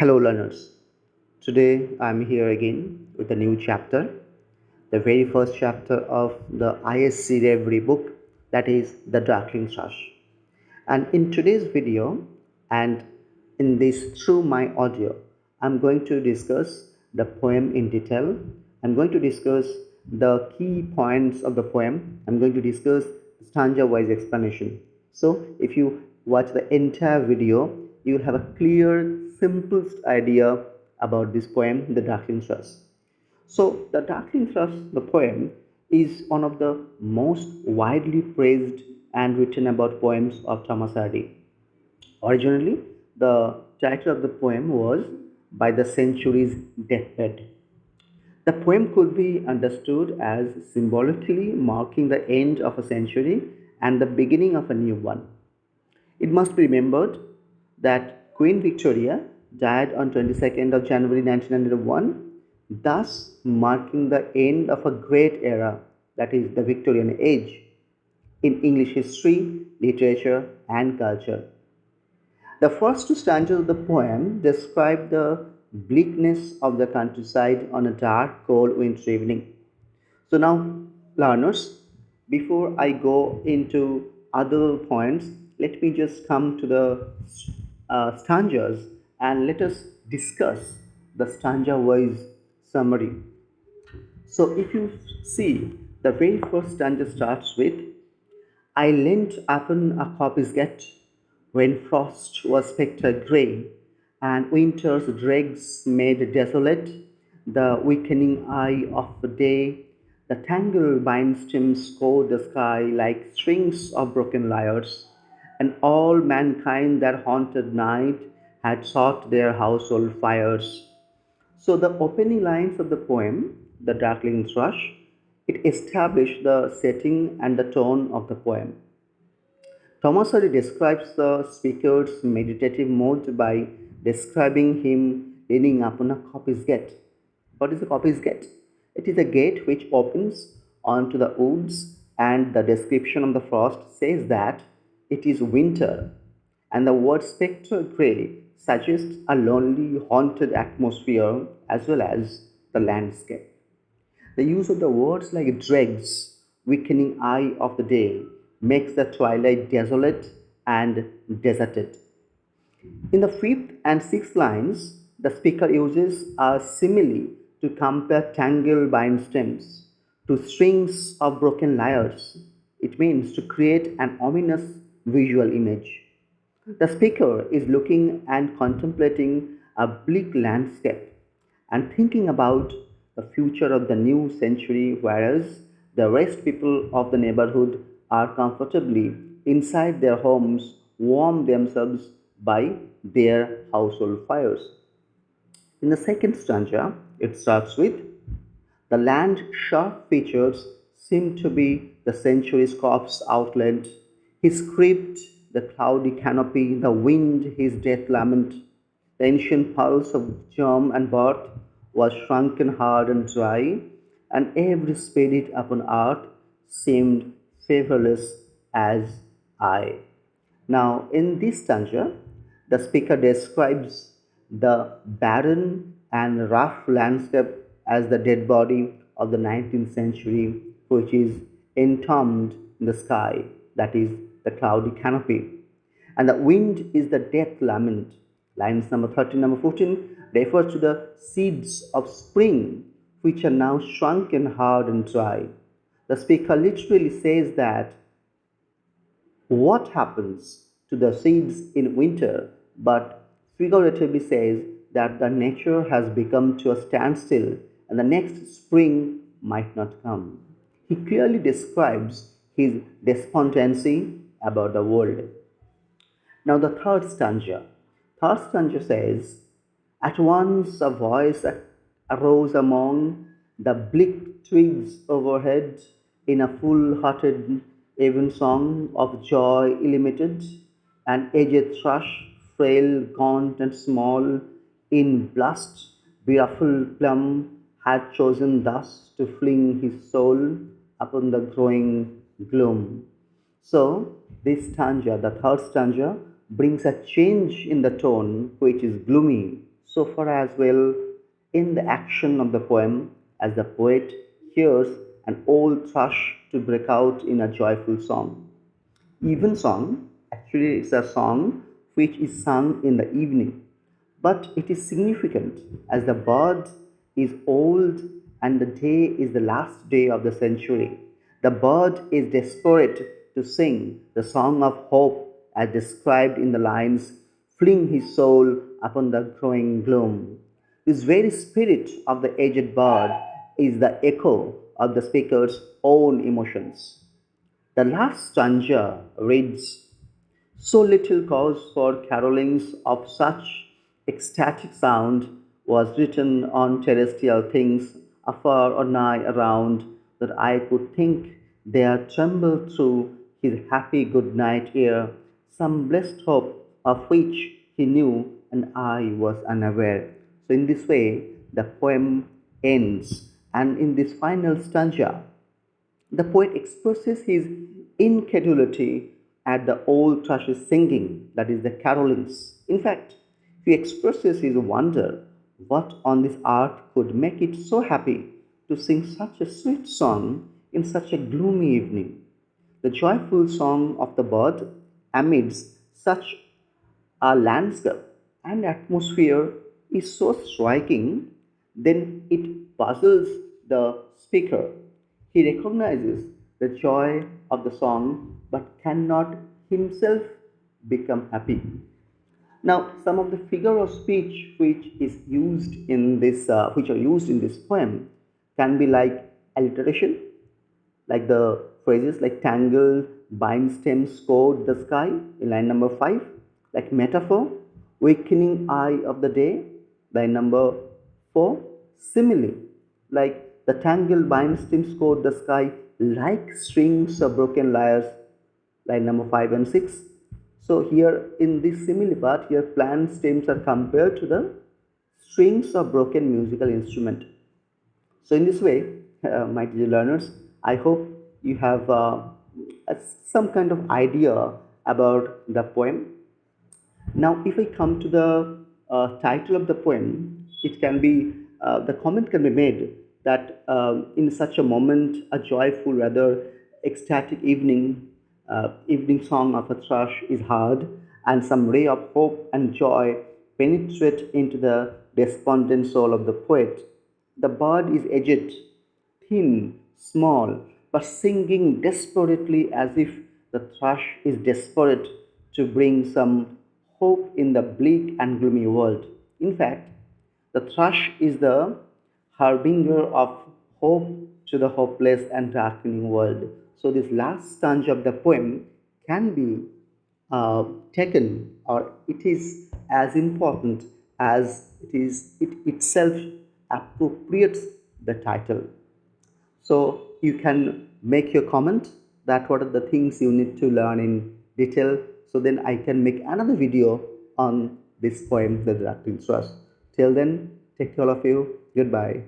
Hello, learners. Today I'm here again with a new chapter, the very first chapter of the ISC Reverie book, that is the Darkling Thrush. And in today's video and in this through my audio, I'm going to discuss the poem in detail. I'm going to discuss the key points of the poem. I'm going to discuss stanza wise explanation. So if you watch the entire video, you will have a clear, simplest idea about this poem, The Darkling Thrush. So, The Darkling Thrush, the poem, is one of the most widely praised and written about poems of Thomas Hardy. Originally, the title of the poem was By the Century's Deathbed. The poem could be understood as symbolically marking the end of a century and the beginning of a new one. It must be remembered that Queen Victoria died on 22nd of January 1901, thus marking the end of a great era, that is the Victorian age, in English history, literature, and culture. The first two stanzas of the poem describe the bleakness of the countryside on a dark, cold winter evening. So now, learners, before I go into other points, let me just come to the stanzas and let us discuss the stanza-wise summary. So if you see, the very first stanza starts with, I leant upon a coppice gate when frost was spectre grey, and winter's dregs made desolate the weakening eye of the day. The tangled vine stems scored the sky like strings of broken lyres, and all mankind that haunted night had sought their household fires. So the opening lines of the poem, The Darkling Thrush, it established the setting and the tone of the poem. Thomas Hardy describes the speaker's meditative mood by describing him leaning upon a coppice gate. What is a coppice gate? It is a gate which opens onto the woods, and the description of the frost says that it is winter, and the word spectre grey suggests a lonely, haunted atmosphere as well as the landscape. The use of the words like dregs, weakening eye of the day, makes the twilight desolate and deserted. In the fifth and sixth lines, the speaker uses a simile to compare tangled vine stems to strings of broken lyres. It means to create an ominous visual image. The speaker is looking and contemplating a bleak landscape and thinking about the future of the new century, whereas the rest people of the neighborhood are comfortably inside their homes, warm themselves by their household fires. In the second stanza, it starts with, the land's sharp features seem to be the century's corpse outlined. His crypt, the cloudy canopy, the wind, his death lament. The ancient pulse of germ and birth was shrunken hard and dry, and every spirit upon earth seemed favorless as I. Now, in this stanza, the speaker describes the barren and rough landscape as the dead body of the 19th century, which is entombed in the sky, that is, the cloudy canopy. And the wind is the death lament. Lines number 13, number 14 refers to the seeds of spring, which are now shrunken hard and dry. The speaker literally says that what happens to the seeds in winter, but figuratively says that the nature has become to a standstill and the next spring might not come. He clearly describes his despondency about the world. Now the third stanza. Third stanza says, at once a voice arose among the bleak twigs overhead in a full-hearted evensong of joy illimited, an aged thrush, frail, gaunt, and small, in blast beruffled plum, had chosen thus to fling his soul upon the growing gloom. So, this stanza, the third stanza, brings a change in the tone which is gloomy, so far as well in the action of the poem as the poet hears an old thrush to break out in a joyful song. Evensong actually is a song which is sung in the evening, but it is significant as the bird is old and the day is the last day of the century. The bird is desperate to sing the song of hope as described in the lines, fling his soul upon the growing gloom. This very spirit of the aged bird is the echo of the speaker's own emotions. The last stanza reads, so little cause for carolings of such ecstatic sound was written on terrestrial things afar or nigh around, that I could think there trembled through his happy good night air some blessed hope of which he knew and I was unaware. So, in this way, the poem ends, and in this final stanza, the poet expresses his incredulity at the old thrush's singing, that is, the carolings. In fact, he expresses his wonder what on this earth could make it so happy to sing such a sweet song in such a gloomy evening. The joyful song of the bird amidst such a landscape and atmosphere is so striking, then it puzzles the speaker. He recognizes the joy of the song but cannot himself become happy. Now, some of the figure of speech which are used in this poem, can be like alliteration, like the phrases like tangled, bind stem scored the sky in line number 5, like metaphor, wakening eye of the day, line number 4, simile, like the tangled bind stem scored the sky like strings of broken lyres, line number 5 and 6. So here in this simile part, here plant stems are compared to the strings of broken musical instrument. So in this way, my dear learners, I hope you have some kind of idea about the poem. Now, if I come to the title of the poem, it can be the comment can be made that in such a moment, a joyful, rather ecstatic evening song of a thrush is heard, and some ray of hope and joy penetrate into the despondent soul of the poet. The bird is aged, thin, small, but singing desperately as if the thrush is desperate to bring some hope in the bleak and gloomy world. In fact, the thrush is the harbinger of hope to the hopeless and darkening world. So, this last stanza of the poem can be taken, or it is as important as it itself appropriates the title. So you can make your comment that what are the things you need to learn in detail. So then I can make another video on this poem, The Darkling Thrush. Till then, take care of you. Goodbye.